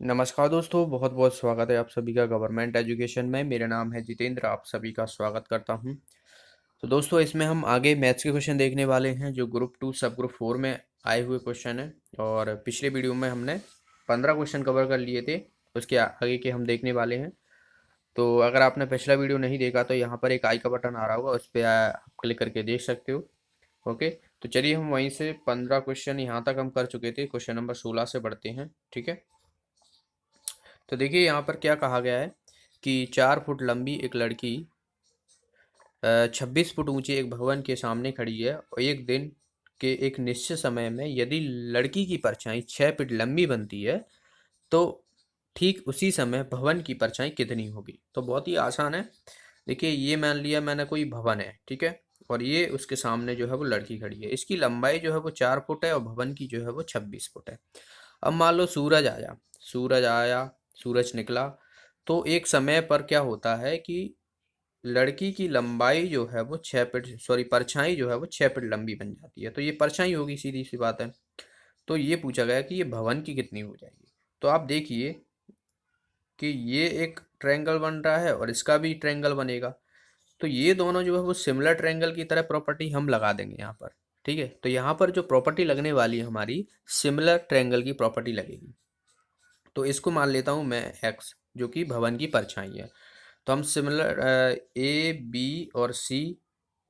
नमस्कार दोस्तों, बहुत बहुत स्वागत है आप सभी का गवर्नमेंट एजुकेशन में। मेरा नाम है जितेंद्र, आप सभी का स्वागत करता हूं। तो दोस्तों, इसमें हम आगे मैथ्स के क्वेश्चन देखने वाले हैं जो ग्रुप 2 सब ग्रुप 4 में आए हुए क्वेश्चन हैं। और पिछले वीडियो में हमने 15 क्वेश्चन कवर कर लिए थे, उसके आगे के हम देखने वाले हैं। तो अगर आपने पिछला वीडियो नहीं देखा तो यहाँ पर एक आई का बटन आ रहा होगा, उस पर आप क्लिक करके देख सकते हो। ओके, तो चलिए हम वहीं से 15 क्वेश्चन यहाँ तक हम कर चुके थे, क्वेश्चन नंबर 16 से बढ़ते हैं। ठीक है, तो देखिए यहाँ पर क्या कहा गया है कि 4 फुट लंबी एक लड़की 26 फुट ऊंचे एक भवन के सामने खड़ी है और एक दिन के एक निश्चित समय में यदि लड़की की परछाई 6 फीट लंबी बनती है तो ठीक उसी समय भवन की परछाई कितनी होगी। तो बहुत ही आसान है। देखिए, ये मान लिया मैंने कोई भवन है, ठीक है, और ये उसके सामने जो है वो लड़की खड़ी है। इसकी लंबाई जो है वो 4 फुट है और भवन की जो है वो 26 फुट है। अब मान लो सूरज आया, सूरज निकला, तो एक समय पर क्या होता है कि लड़की की लंबाई जो है वो 6 फीट, सॉरी परछाई जो है वो 6 फीट लंबी बन जाती है। तो ये परछाई होगी, सीधी सी बात है। तो ये पूछा गया कि ये भवन की कितनी हो जाएगी। तो आप देखिए कि ये एक ट्रायंगल बन रहा है और इसका भी ट्रायंगल बनेगा। तो ये दोनों जो है वो सिमिलर ट्रायंगल की तरह प्रॉपर्टी हम लगा देंगे यहाँ पर। ठीक है, तो यहाँ पर जो प्रॉपर्टी लगने वाली है हमारी, सिमिलर ट्रायंगल की प्रॉपर्टी लगेगी। तो इसको मान लेता हूँ मैं एक्स, जो कि भवन की परछाई है। तो हम सिमिलर ए बी और सी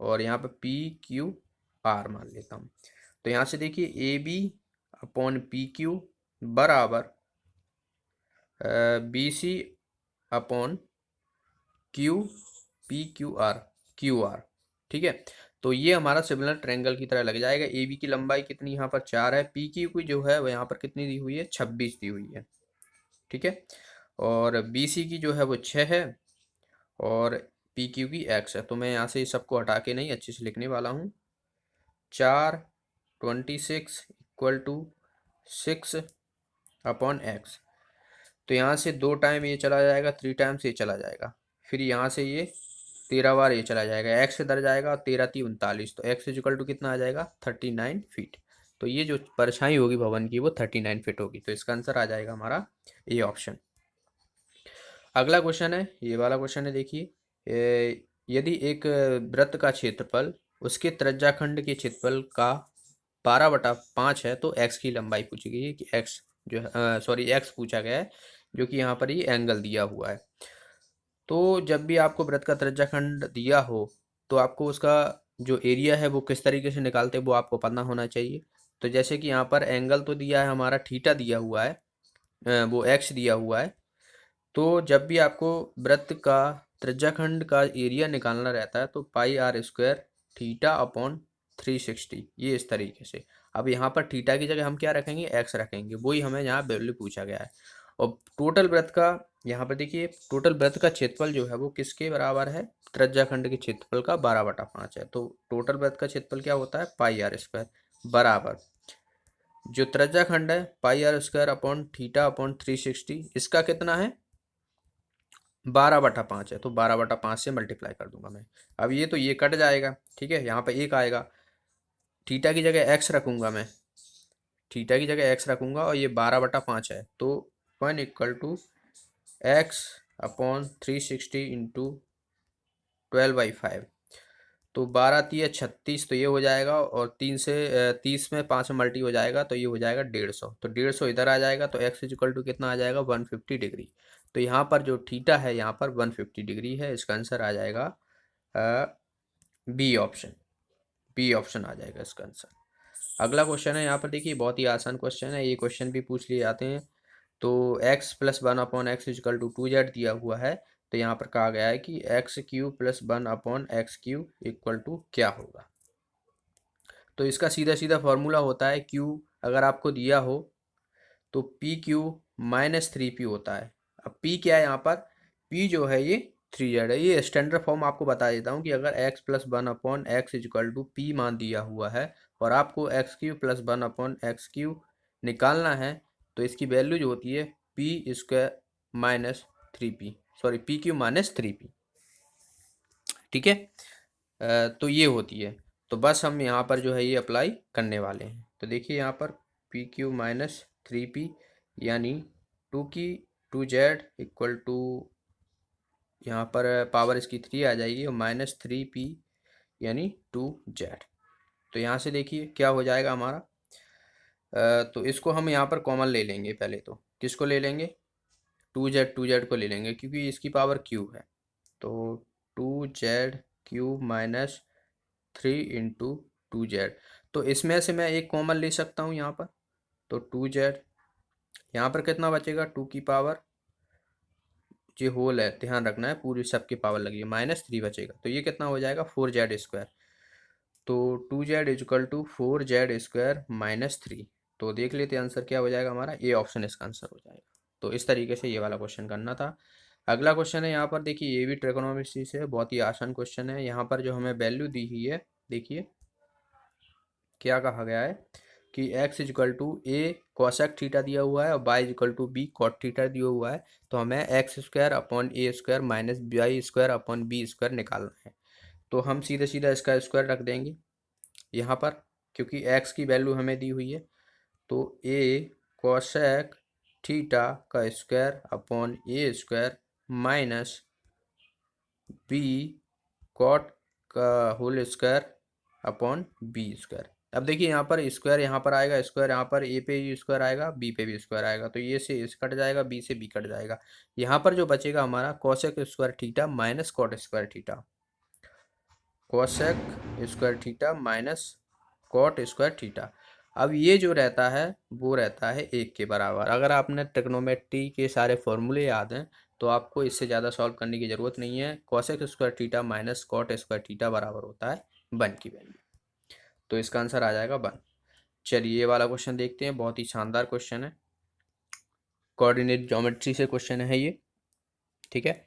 और यहाँ पे पी क्यू आर मान लेता हूँ। तो यहाँ से देखिए A B upon P Q बराबर B C upon Q P Q R. ठीक है, तो ये हमारा सिमिलर ट्रायंगल की तरह लग जाएगा। ए बी की लंबाई कितनी यहाँ पर 4 है, पी क्यू की जो है वो यहाँ पर कितनी दी हुई है, 26 दी हुई है। ठीक है, और बी सी की जो है वो 6 है और पी क्यू की एक्स है। तो मैं यहाँ से सबको हटा के नहीं, अच्छे से लिखने वाला हूँ। 4 26 इक्वल टू 6 अपॉन एक्स। तो यहाँ से 2 टाइम ये चला जाएगा, 3 टाइम्स ये चला जाएगा, फिर यहाँ से ये 13 बार ये चला जाएगा, एक्स इधर जाएगा और 13 3 39। तो एक्स इक्वल टू कितना आ जाएगा, 39 फीट। तो ये जो परछाई होगी भवन की वो 39 फीट होगी। तो इसका आंसर आ जाएगा हमारा ये ऑप्शन। अगला क्वेश्चन है, ये वाला क्वेश्चन है, देखिए यदि एक वृत्त का क्षेत्रफल उसके त्रिज्याखंड के क्षेत्रफल का 12/5 है तो एक्स की लंबाई पूछी गई है कि एक्स जो है, सॉरी एक्स पूछा गया है, जो कि यहाँ पर ये एंगल दिया हुआ है। तो जब भी आपको वृत्त का त्रिज्याखंड दिया हो तो आपको उसका जो एरिया है वो किस तरीके से निकालते हैं वो आपको पता होना चाहिए। तो जैसे कि यहाँ पर एंगल तो दिया है हमारा, थीटा दिया हुआ है, वो एक्स दिया हुआ है। तो जब भी आपको वृत्त का त्रिज्याखंड का एरिया निकालना रहता है तो पाई आर स्क्वायर थीटा अपॉन 360, ये इस तरीके से। अब यहाँ पर थीटा की जगह हम क्या रखेंगे, एक्स रखेंगे, वही हमें यहाँ वैल्यू पूछा गया है। और टोटल वृत्त का, यहाँ पर देखिए टोटल वृत्त का क्षेत्रफल जो है वो किसके बराबर है, त्रिज्याखंड के क्षेत्रफल का 12/5 है। तो टोटल वृत्त का क्षेत्रफल क्या होता है, पाई आर स्क्वायर बराबर जो त्रिज्याखंड है pi r square upon theta upon 360, इसका कितना है, 12/5 है। तो 12/5 से मल्टीप्लाई कर दूंगा मैं। अब ये तो ये कट जाएगा, ठीक है, यहाँ पे एक आएगा, थीटा की जगह एक्स रखूंगा मैं, थीटा की जगह एक्स रखूंगा और ये 12/5 है। तो 1 equal to x upon 360 into 12/5। तो 12×3 = 36, तो ये हो जाएगा, और 30 में 5 में मल्टी हो जाएगा तो ये हो जाएगा 150। तो 150 इधर आ जाएगा, तो एक्स इक्वल टू कितना आ जाएगा, 150 डिग्री। तो यहाँ पर जो थीटा है यहाँ पर 150 डिग्री है। इसका आंसर आ जाएगा बी ऑप्शन। बी ऑप्शन आ जाएगा इसका आंसर। अगला क्वेश्चन है, यहाँ पर देखिए बहुत ही आसान क्वेश्चन है, ये क्वेश्चन भी पूछ लिए जाते हैं। तो x+1/x=2z दिया हुआ है। तो यहाँ पर कहा गया है कि x³ + 1/x³ इक्वल टू क्या होगा। तो इसका सीधा सीधा फॉर्मूला होता है, q अगर आपको दिया हो तो PQ-3P होता है। अब P क्या है यहाँ पर, P जो है ये 3z है। ये स्टैंडर्ड फॉर्म आपको बता देता हूँ कि अगर x+1/x=P मान दिया हुआ है और आपको x³ + 1/x³ निकालना है, तो इसकी वैल्यू जो होती है P² - 3P, सॉरी PQ-3P। ठीक है, तो ये होती है। तो बस हम यहाँ पर जो है ये अप्लाई करने वाले हैं। तो देखिए यहाँ पर PQ-3P यानी 2z इक्वल टू, यहाँ पर पावर इसकी 3 आ जाएगी और -3p यानी 2z। तो यहाँ से देखिए क्या हो जाएगा हमारा, तो इसको हम यहाँ पर कॉमन ले लेंगे। पहले तो किसको ले लेंगे, 2z को ले लेंगे क्योंकि इसकी पावर q है। तो 2z³ -3 इंटू 2z। तो इसमें से मैं एक कॉमन ले सकता हूँ यहाँ पर। तो 2z, यहाँ पर कितना बचेगा, 2 की पावर, ये होल है, ध्यान रखना है, पूरी सबकी पावर लगी है, -3 बचेगा। तो ये कितना हो जाएगा, 4z²। तो 2z इजकल टू 4z² -3। तो देख लेते हैं आंसर क्या हो जाएगा हमारा, ए ऑप्शन इसका आंसर हो जाएगा। तो इस तरीके से ये वाला क्वेश्चन करना था। अगला क्वेश्चन है यहाँ पर, देखिए ये भी ट्रिगोनोमेट्री से है, बहुत ही आसान क्वेश्चन है। यहाँ पर जो हमें वैल्यू दी हुई है, देखिए क्या कहा गया है कि x equal to a cosec theta दिया हुआ है और y equal to b cot theta दिया हुआ है। तो हमें x² upon a² minus y² upon b² निकालना है। तो हम सीधे सीधा इसका स्क्वायर रख देंगे यहाँ पर, क्योंकि x की वैल्यू हमें दी हुई है। तो a कॉसेक थीटा का square upon a² minus b cot का होल स्क्वायर अपॉन b²। अब देखिए यहाँ पर स्क्वायर यहाँ पर आएगा, स्क्वायर यहाँ पर a पे भी स्क्वायर आएगा, b पे भी स्क्वायर आएगा। तो ये से इस कट जाएगा, b से b कट जाएगा। यहाँ पर जो बचेगा हमारा cosec square theta minus cot square theta, cosec square theta minus cot square theta. अब ये जो रहता है वो रहता है 1 के बराबर। अगर आपने ट्रिग्नोमेट्री के सारे फॉर्मूले याद हैं तो आपको इससे ज़्यादा सॉल्व करने की ज़रूरत नहीं है। Cosec square theta minus cot square theta बराबर होता है 1 की वैल्यू। तो इसका आंसर आ जाएगा 1। चलिए ये वाला क्वेश्चन देखते हैं, बहुत ही शानदार क्वेश्चन है, कोऑर्डिनेट ज्योमेट्री से क्वेश्चन है ये, ठीक है।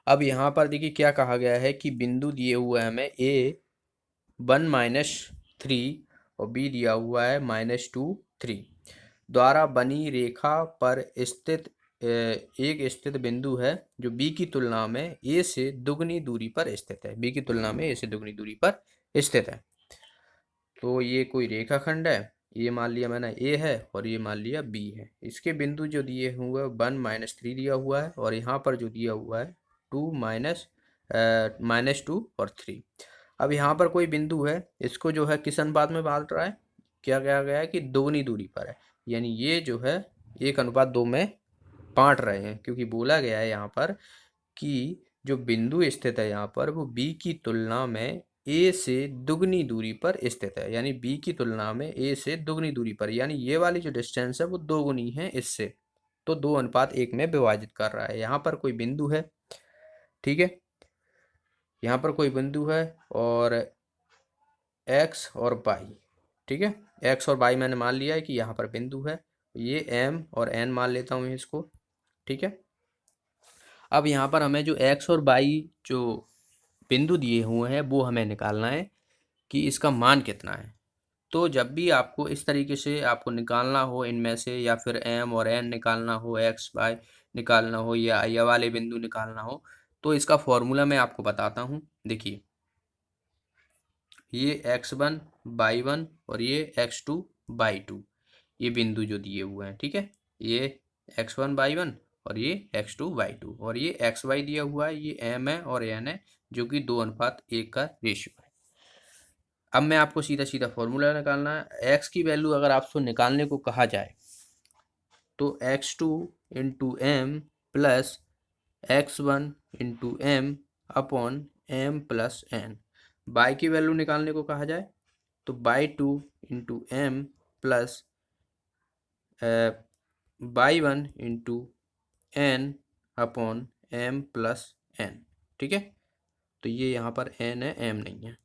अब यहाँ पर देखिए क्या कहा गया है कि बिंदु दिए हुए हैं हमें a1 -3 और b दिया हुआ है -2 3 द्वारा बनी रेखा पर स्थित एक स्थित बिंदु है जो b की तुलना में a से दुगनी दूरी पर स्थित है। b की तुलना में a से दुगनी दूरी पर स्थित है। तो ये कोई रेखाखंड है, ये मान लिया मैंने a है और ये मान लिया b है। इसके बिंदु जो दिए हुए 1 -3 दिया हुआ है और यहाँ पर जो दिया हुआ है 2 -2 और 3। अब यहाँ पर कोई बिंदु है, इसको जो है किस अनुपात में बांट रहा है, क्या कहा गया है कि दोगुनी दूरी पर है, यानी ये जो है 1:2 में बांट रहे हैं। क्योंकि बोला गया है यहाँ पर कि जो बिंदु स्थित है यहाँ पर वो b की तुलना में a से दुगनी दूरी पर स्थित है, यानी b की तुलना में a से दुगनी दूरी पर, यानी ये वाली जो डिस्टेंस है वो दोगुनी है इससे। तो 2:1 में विभाजित कर रहा है। यहाँ पर कोई बिंदु है, ठीक है, यहाँ पर कोई बिंदु है और x और y, ठीक है, x और y मैंने मान लिया है कि यहाँ पर बिंदु है। ये m और n मान लेता हूँ इसको, ठीक है। अब यहाँ पर हमें जो x और y जो बिंदु दिए हुए हैं वो हमें निकालना है कि इसका मान कितना है। तो जब भी आपको इस तरीके से आपको निकालना हो इनमें से, या फिर m और n निकालना हो, x y निकालना हो, या ये वाले बिंदु निकालना हो, तो इसका फॉर्मूला मैं आपको बताता हूँ। देखिए ये x1 y1 और ये x2 y2, ये बिंदु जो दिए हुए हैं, ठीक है, ये x1 y1 और ये x2 y2 और ये xy दिया हुआ है, ये m है और n है, जो कि 2:1 का रेशियो है। अब मैं आपको सीधा सीधा फॉर्मूला निकालना है। x की वैल्यू अगर आपको निकालने को कहा जाए तो x2 into m plus x1 into m upon m plus n. y की वैल्यू निकालने को कहा जाए तो y2 into m plus y1 into n upon m plus n, ठीक है। तो ये यहाँ पर n है, m नहीं है।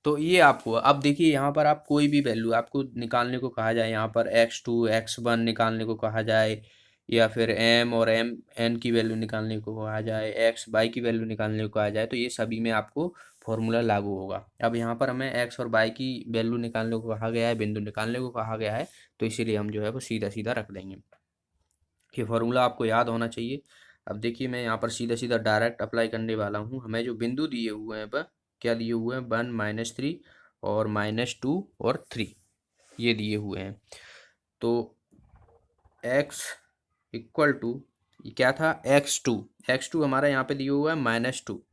तो ये आपको अब देखिए यहाँ पर आप कोई भी वैल्यू आपको निकालने को कहा जाए, यहाँ पर x2 x1 निकालने को कहा जाए, या फिर m और n की वैल्यू निकालने को कहा जाए, x y की वैल्यू निकालने को कहा जाए, तो ये सभी में आपको फॉर्मूला लागू होगा। अब यहाँ पर हमें x और y की वैल्यू निकालने को कहा गया है, बिंदु निकालने को कहा गया है, तो इसीलिए हम जो है वो सीधा सीधा रख देंगे। ये फॉर्मूला आपको याद होना चाहिए। अब देखिए मैं यहाँ पर सीधा सीधा डायरेक्ट अप्लाई करने वाला हूँ। हमें जो बिंदु दिए हुए हैं पर क्या दिए हुए हैं, 1 -3 और -2 और 3 ये दिए हुए हैं। तो x इक्वल टू, क्या था, x2। x2 हमारा यहाँ पे दिया हुआ है -2,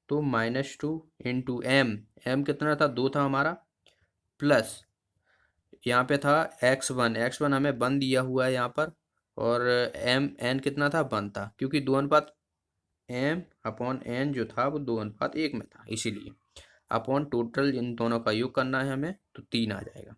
तो -2 इंटू एम कितना था, 2 था हमारा, प्लस यहाँ पे था x1 हमें 1 दिया हुआ है यहाँ पर, और n कितना था, 1 था, क्योंकि 2:1 m/n जो था वो 2:1 में था, इसीलिए अपॉन टोटल इन दोनों का योग करना है हमें, तो 3 आ जाएगा।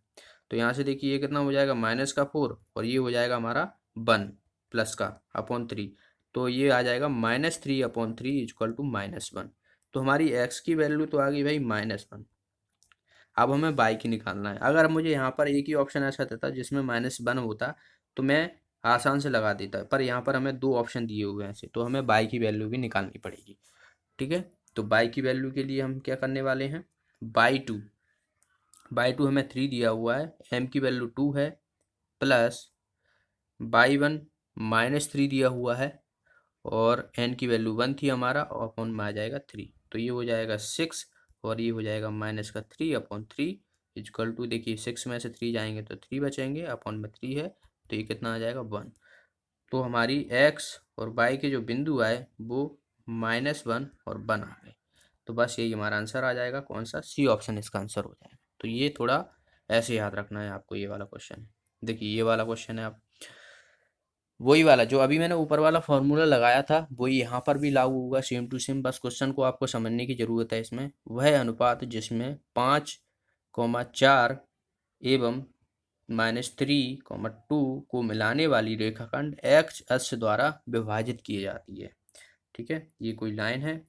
तो यहाँ से देखिए ये कितना हो जाएगा, -4, और ये हो जाएगा हमारा 1 प्लस का अपॉन 3, तो ये आ जाएगा -3/3 इक्वल टू -1। तो हमारी x की वैल्यू तो आ गई भाई -1। अब हमें बाई की निकालना है। अगर मुझे यहाँ पर एक ही ऑप्शन ऐसा देता जिसमें -1 होता तो मैं आसान से लगा देता, पर यहाँ पर हमें 2 ऑप्शन दिए हुए हैं ऐसे, तो हमें बाई की वैल्यू भी निकालनी पड़ेगी। ठीक है, तो बाई की वैल्यू के लिए हम क्या करने वाले हैं, बाई टू हमें 3 दिया हुआ है, m की वैल्यू 2 है, प्लस बाई 1 -3 दिया हुआ है, और n की वैल्यू 1 थी हमारा, और अपॉन में आ जाएगा 3, तो ये हो जाएगा 6, और ये हो जाएगा -3/3 इक्वल टू, देखिए 6 में से 3 जाएंगे तो 3 बचेंगे, अपॉन में 3 है, तो ये कितना आ जाएगा, 1। तो हमारी x और y के जो बिंदु आए वो -1 और 1 आ गए। तो बस यही हमारा आंसर आ जाएगा, कौन सा, सी ऑप्शन इसका आंसर हो जाएगा। तो ये थोड़ा ऐसे याद रखना है आपको, ये वाला क्वेश्चन। देखिए ये वाला क्वेश्चन है, आप वही वाला जो अभी मैंने ऊपर वाला फॉर्मूला लगाया था वही यहाँ पर भी लागू होगा, सेम टू सेम। बस क्वेश्चन को आपको समझने की ज़रूरत है। इसमें वह अनुपात जिसमें 5,4 एवं -3,2 को मिलाने वाली रेखाखंड एक्स अक्ष द्वारा विभाजित की जाती है। ठीक है, ये कोई लाइन है,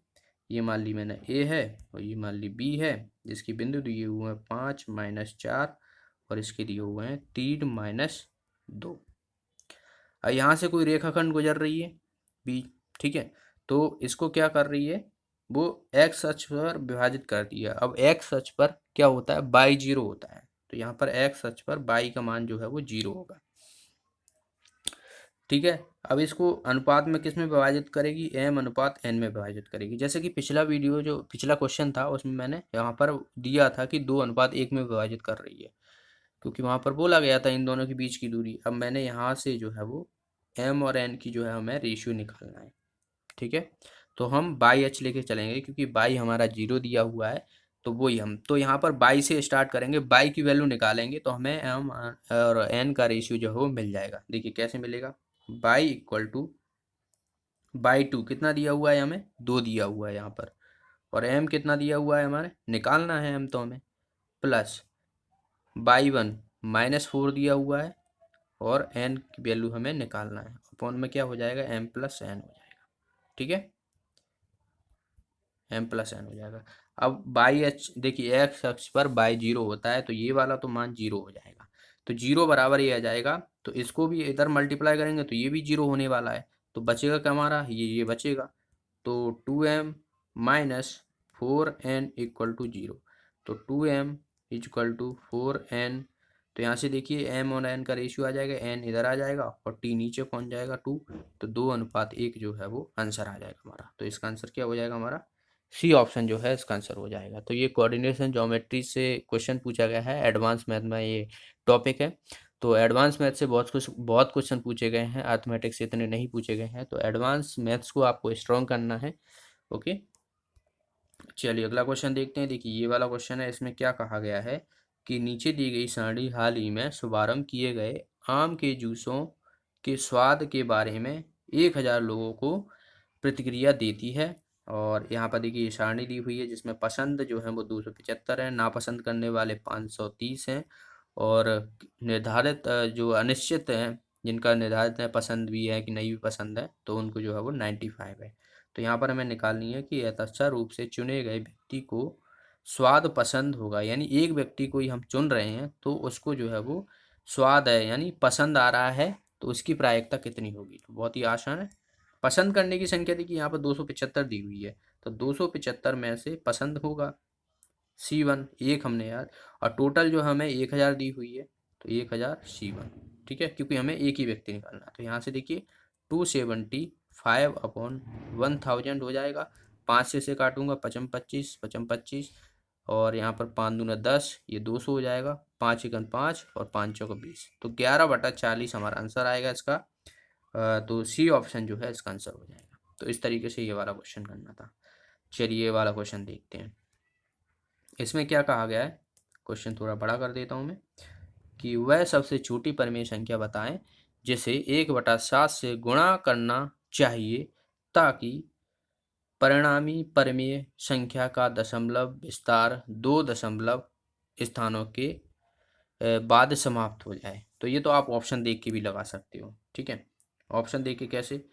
ये मान ली मैंने ए है, और ये मान ली बी है, जिसकी बिंदु दिए हुए हैं 5 - 4, और इसके दिए हुए हैं 3 - 2। अब यहाँ से कोई रेखाखंड गुजर रही है बी, ठीक है, तो इसको क्या कर रही है, वो एक्स अक्ष पर विभाजित कर दिया। अब एक्स अक्ष पर क्या होता है, बाई 0 होता है, तो यहाँ पर एक्स अक्ष पर बाई का मान जो है वो 0 होगा। ठीक है, अब इसको अनुपात में किस में विभाजित करेगी, m/n में विभाजित करेगी। जैसे कि पिछला वीडियो जो पिछला क्वेश्चन था उसमें मैंने यहाँ पर दिया था कि 2:1 में विभाजित कर रही है, क्योंकि वहाँ पर बोला गया था इन दोनों के बीच की दूरी। अब मैंने यहाँ से जो है वो m और n की जो है हमें रेशियो निकालना है। ठीक है, तो हम बाई एच लेके चलेंगे, क्योंकि बाई हमारा 0 दिया हुआ है, तो वही हम तो यहाँ पर बाई से स्टार्ट करेंगे, बाई की वैल्यू निकालेंगे तो हमें m और n का रेशियो जो है वो मिल जाएगा। देखिए कैसे मिलेगा, बाई इक्वल टू बाई 2 कितना दिया हुआ है, हमें 2 दिया हुआ है यहाँ पर, और m कितना दिया हुआ है, हमारे निकालना है m, तो हमें प्लस बाई 1 -4 दिया हुआ है, और n की वैल्यू हमें निकालना है, अपॉन में क्या हो जाएगा, m+n हो जाएगा। ठीक है, m+n हो जाएगा। अब बाई एच देखिए एक्स अक्ष पर बाई 0 होता है, तो ये वाला तो मान 0 हो जाएगा, तो 0 बराबर ये आ जाएगा, तो इसको भी इधर मल्टीप्लाई करेंगे तो ये भी 0 होने वाला है, तो बचेगा क्या हमारा, ये बचेगा, तो 2m-4n इक्वल टू 0, तो 2m इक्वल टू 4n, तो यहाँ से देखिए m और n का रेशियो आ जाएगा, n इधर आ जाएगा और t नीचे पहुँच जाएगा 2, तो 2:1 जो है वो आंसर आ जाएगा हमारा। तो इसका आंसर क्या हो जाएगा, हमारा सी ऑप्शन जो है इसका आंसर हो जाएगा। तो ये कोऑर्डिनेशन ज्योमेट्री से क्वेश्चन पूछा गया है, एडवांस मैथ में ये टॉपिक है। तो एडवांस मैथ से बहुत क्वेश्चन पूछे गए हैं, अर्थमेटिक्स से इतने नहीं पूछे गए हैं, तो एडवांस मैथ्स को आपको स्ट्रॉन्ग करना है। ओके, चलिए अगला क्वेश्चन देखते हैं। देखिए ये वाला क्वेश्चन है, इसमें क्या कहा गया है कि नीचे दी गई सारणी हाल ही में शुभारंभ किए गए आम के जूसों के स्वाद के बारे में 1,000 लोगों को प्रतिक्रिया देती है। और यहाँ पर देखिए सारणी दी हुई है, जिसमें पसंद जो है वो 275 है, नापसंद करने वाले 530 हैं, और निर्धारित जो अनिश्चित हैं, जिनका निर्धारित है पसंद भी है कि नहीं भी पसंद है, तो उनको जो है वो 95 है। तो यहाँ पर हमें निकालनी है कि यथार्थ रूप से चुने गए व्यक्ति को स्वाद पसंद होगा, यानी एक व्यक्ति को ही हम चुन रहे हैं तो उसको जो है वो स्वाद है यानी पसंद आ रहा है, तो उसकी प्रायिकता कितनी होगी। तो बहुत ही आसान है, पसंद करने की संख्या देखिए यहाँ पर 275 दी हुई है, तो 275 में से पसंद होगा C1 एक हमने यार, और टोटल जो हमें 1,000 दी हुई है, तो 1,000 C1। ठीक है, क्योंकि हमें एक ही व्यक्ति निकालना है, तो यहाँ से देखिए 275/1000 हो जाएगा। 5 से काटूंगा, 55 55 25, और यहाँ पर 5 दूना 10, ये 200 हो जाएगा, 5 एकन 5 और 5 चौका 20, तो 11/40 हमारा आंसर आएगा इसका। तो सी ऑप्शन जो है इसका आंसर हो जाएगा। तो इस तरीके से ये वाला क्वेश्चन करना था। चलिए ये वाला क्वेश्चन देखते हैं। इसमें क्या कहा गया है, क्वेश्चन थोड़ा बड़ा कर देता हूँ मैं, कि वह सबसे छोटी परिमेय संख्या बताएं जिसे 1/7 से गुणा करना चाहिए ताकि परिणामी परिमेय संख्या का दशमलव विस्तार 2 दशमलव स्थानों के बाद समाप्त हो जाए। तो ये तो आप ऑप्शन देख के भी लगा सकते हो, ठीक है। ऑप्शन देख के कैसे,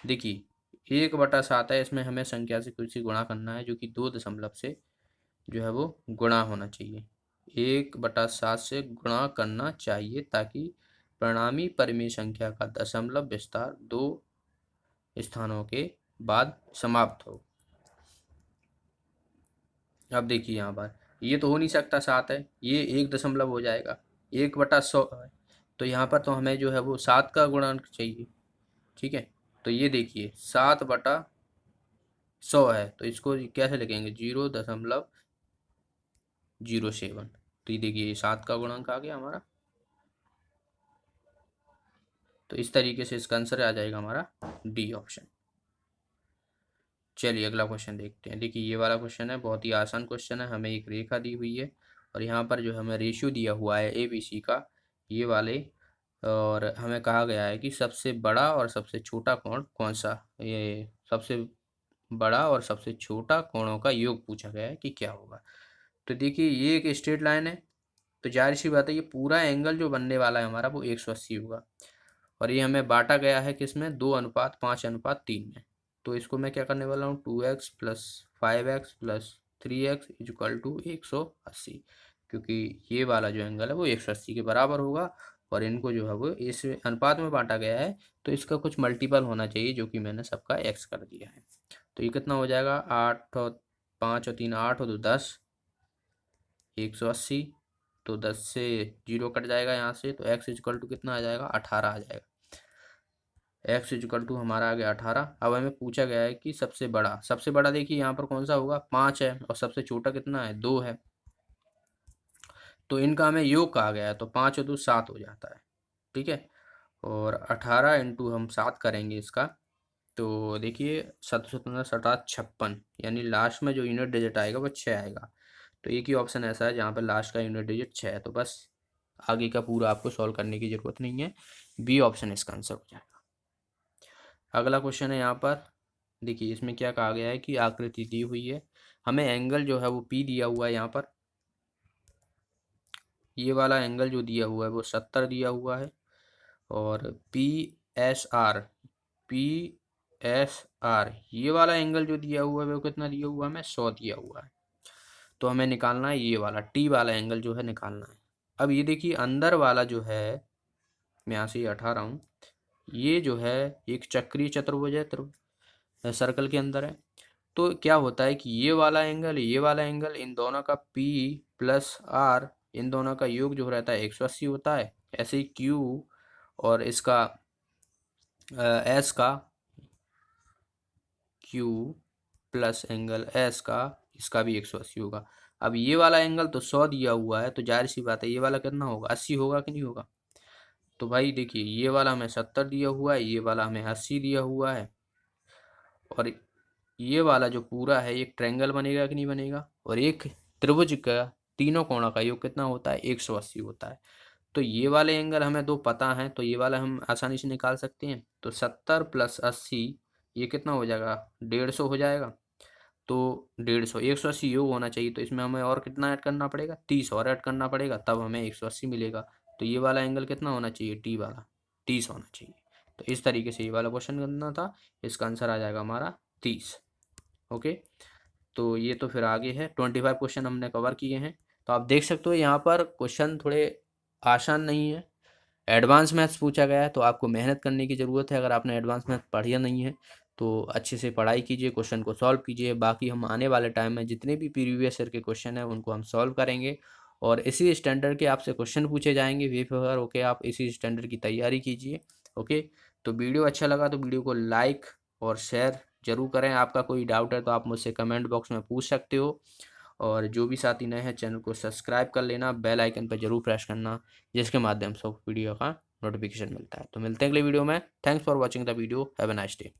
देखिए 1/7 है, इसमें हमें संख्या से कुछ से गुणा करना है जो कि 2 दशमलव से जो है वो गुणा होना चाहिए। 1/7 से गुणा करना चाहिए ताकि परिणामी परिमेय संख्या का दशमलव विस्तार 2 स्थानों के बाद समाप्त हो। अब देखिए यहाँ पर ये तो हो नहीं सकता 7 है, ये 1 दशमलव हो जाएगा, 1/100 है, तो यहाँ पर तो हमें जो है वो 7 का गुणांक चाहिए, ठीक है। तो ये देखिए 7/100 है, तो इसको कैसे लिखेंगे, 0.07। तो ये देखिए ये 7 का गुणांक आ गया हमारा। तो इस तरीके से इसका आंसर आ जाएगा हमारा डी ऑप्शन। चलिए अगला क्वेश्चन देखते हैं। देखिए ये वाला क्वेश्चन है, बहुत ही आसान क्वेश्चन है। हमें एक रेखा दी हुई है और यहाँ पर जो हमें रेशियो दिया हुआ है ABC का, ये वाले, और हमें कहा गया है कि सबसे बड़ा और सबसे छोटा कोण कौन सा, ये सबसे बड़ा और सबसे छोटा कोणों का योग पूछा गया है कि क्या होगा। तो देखिए ये एक स्ट्रेट लाइन है, तो जाहिर सी बात है ये पूरा एंगल जो बनने वाला है हमारा वो 180 होगा, और ये हमें बांटा गया है किसमें, 2:5:3 में। तो इसको मैं क्या करने वाला हूँ, 2x plus 5x plus 3x equal to 180, क्योंकि ये वाला जो एंगल है वो 180 के बराबर होगा, और इनको जो है वो इस अनुपात में बांटा गया है, तो इसका कुछ मल्टीपल होना चाहिए, जो कि मैंने सबका x कर दिया है। तो ये कितना हो जाएगा, 8 और 5 और 3 8 और 2 10, 180। तो 10 से 0 कट जाएगा यहाँ से, तो x इजक्वल टू कितना आ जाएगा, 18 आ जाएगा। x इजक्वल टू हमारा आ गया 18। अब हमें पूछा गया है कि सबसे बड़ा देखिए यहाँ पर कौन सा होगा, 5 है, और सबसे छोटा कितना है, 2 है। तो इनका हमें योग कहा गया है, तो 5 और 2 7 हो जाता है, ठीक है। और 18 इंटू हम 7 करेंगे इसका, तो देखिए 7×7=56, यानी लास्ट में जो यूनिट डिजिट आएगा वो 6 आएगा। तो एक ही ऑप्शन ऐसा है जहाँ पर लास्ट का यूनिट डिजिट 6 है, तो बस आगे का पूरा आपको सॉल्व करने की ज़रूरत नहीं है, बी ऑप्शन इसका आंसर हो जाएगा। अगला क्वेश्चन है यहाँ पर, देखिए इसमें क्या कहा गया है कि आकृति दी हुई है, हमें एंगल जो है वो P दिया हुआ है यहाँ पर, ये वाला एंगल जो दिया हुआ है वो 70 दिया हुआ है, और पी एस आर ये वाला एंगल जो दिया हुआ है वो कितना दिया हुआ है, हमें 100 दिया हुआ है। तो हमें निकालना है ये वाला टी वाला एंगल जो है निकालना है। अब ये देखिए अंदर वाला जो है, मैं यहाँ से ये हटा रहा हूँ, ये जो है एक चक्रीय चतुर्भुज है, सर्कल के अंदर है। तो क्या होता है कि ये वाला एंगल इन दोनों का P प्लस R, इन दोनों का योग जो रहता है 180 होता है। ऐसे ही Q और इसका S का, Q प्लस एंगल S का, इसका भी 180 होगा। अब ये वाला एंगल तो 100 दिया हुआ है, तो जाहिर सी बात है ये वाला कितना होगा, 80 होगा कि नहीं होगा। तो भाई देखिए ये वाला हमें 70 दिया हुआ है, ये वाला हमें 80 दिया हुआ है, और ये वाला जो पूरा है एक ट्रायंगल बनेगा कि नहीं बनेगा, और एक त्रिभुज का तीनों कोणों का योग कितना होता है, 180 होता है। तो ये वाले एंगल हमें दो पता हैं, तो ये वाला हम आसानी से निकाल सकते हैं। तो 70 प्लस 80 ये कितना हो जाएगा, 150 हो जाएगा। तो 150 180 योग होना चाहिए, तो इसमें हमें और कितना ऐड करना पड़ेगा, 30 और ऐड करना पड़ेगा, तब हमें 180 मिलेगा। तो ये वाला एंगल कितना होना चाहिए, टी वाला 30 होना चाहिए। तो इस तरीके से ये वाला क्वेश्चन करना था, इसका आंसर आ जाएगा हमारा 30। ओके, तो ये तो फिर आगे है, 25 क्वेश्चन हमने कवर किए हैं। तो आप देख सकते हो यहाँ पर क्वेश्चन थोड़े आसान नहीं है, एडवांस मैथ्स पूछा गया है, तो आपको मेहनत करने की ज़रूरत है। अगर आपने एडवांस मैथ पढ़िया नहीं है तो अच्छे से पढ़ाई कीजिए, क्वेश्चन को सॉल्व कीजिए। बाकी हम आने वाले टाइम में जितने भी प्रीवियस ईयर के क्वेश्चन हैं उनको हम सॉल्व करेंगे, और इसी स्टैंडर्ड के आपसे क्वेश्चन पूछे जाएंगे वे फेवर। ओके, आप इसी स्टैंडर्ड की तैयारी कीजिए। ओके, तो वीडियो अच्छा लगा तो वीडियो को लाइक और शेयर जरूर करें। आपका कोई डाउट है तो आप मुझसे कमेंट बॉक्स में पूछ सकते हो, और जो भी साथी नए हैं चैनल को सब्सक्राइब कर लेना, बेल आइकन पर जरूर प्रेस करना, जिसके माध्यम से वीडियो का नोटिफिकेशन मिलता है। तो मिलते हैं अगले वीडियो में। Thanks for watching the video, have a nice day.